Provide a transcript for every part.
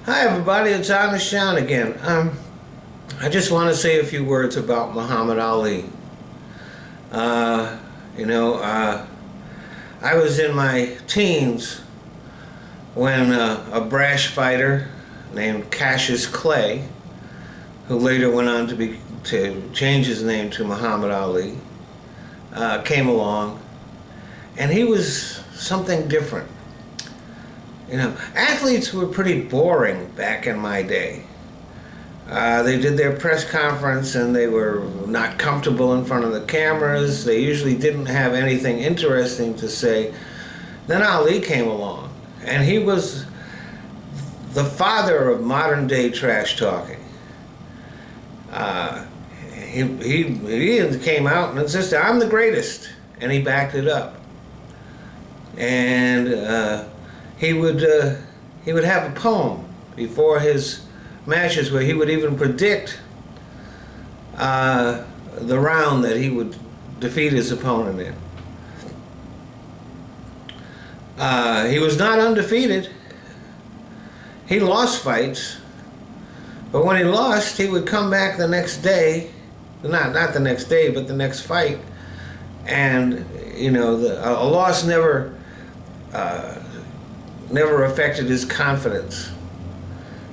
Hi everybody, it's Honest John again. I just want to say a few words about Muhammad Ali. Uh, I was in my teens when a brash fighter named Cassius Clay, who later went on to change his name to Muhammad Ali, came along, and he was something different. Athletes were pretty boring back in my day. They did their press conference and they were not comfortable in front of the cameras. They usually didn't have anything interesting to say. Then Ali came along, and he was the father of modern day trash talking. He came out and insisted, "I'm the greatest," and he backed it up. And he would have a poem before his matches where he would even predict the round that he would defeat his opponent in. He was not undefeated. He lost fights, but when he lost, he would come back the next day, not the next day, but the next fight, and a loss never affected his confidence.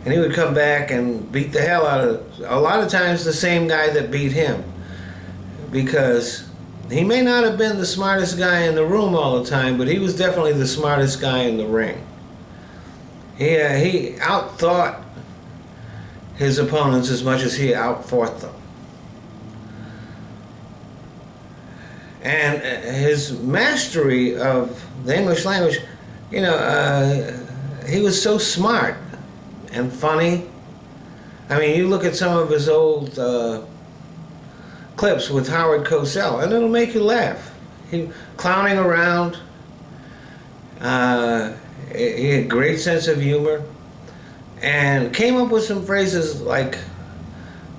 And he would come back and beat the hell out of, a lot of times, the same guy that beat him. Because he may not have been the smartest guy in the room all the time, but he was definitely the smartest guy in the ring. He outthought his opponents as much as he outfought them. And his mastery of the English language, he was so smart and funny. I mean, you look at some of his old clips with Howard Cosell, and it'll make you laugh. He clowning around. He had a great sense of humor, and came up with some phrases like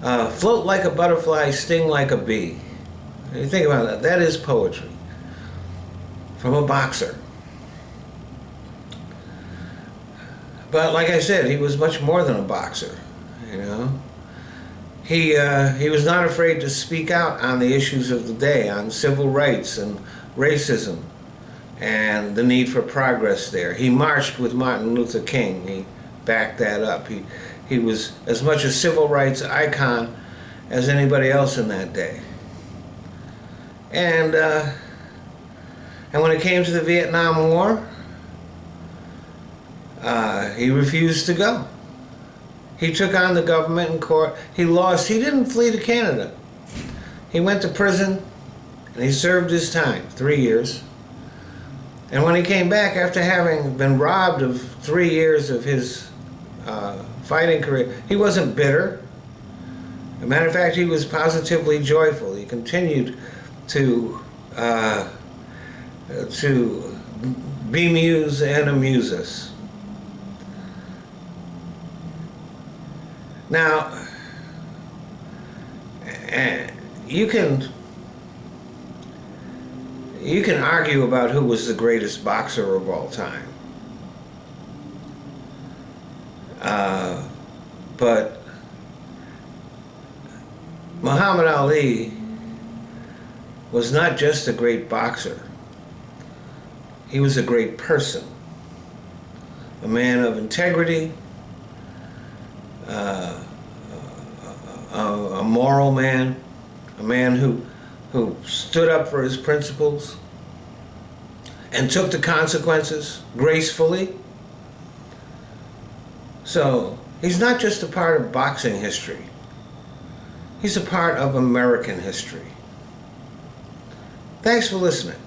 "float like a butterfly, sting like a bee." You think about that. That is poetry from a boxer. But like I said, he was much more than a boxer. He was not afraid to speak out on the issues of the day, on civil rights and racism and the need for progress there. He marched with Martin Luther King. He backed that up. He was as much a civil rights icon as anybody else in that day. And when it came to the Vietnam War, he refused to go. He took on the government in court. He lost. He didn't flee to Canada. He went to prison, and he served his time, 3 years. And when he came back, after having been robbed of 3 years of his fighting career, he wasn't bitter. As a matter of fact, he was positively joyful. He continued to bemuse and amuse us. Now, you can argue about who was the greatest boxer of all time, but Muhammad Ali was not just a great boxer. He was a great person, a man of integrity, a moral man, a man who stood up for his principles and took the consequences gracefully. So he's not just a part of boxing history. He's a part of American history. Thanks for listening.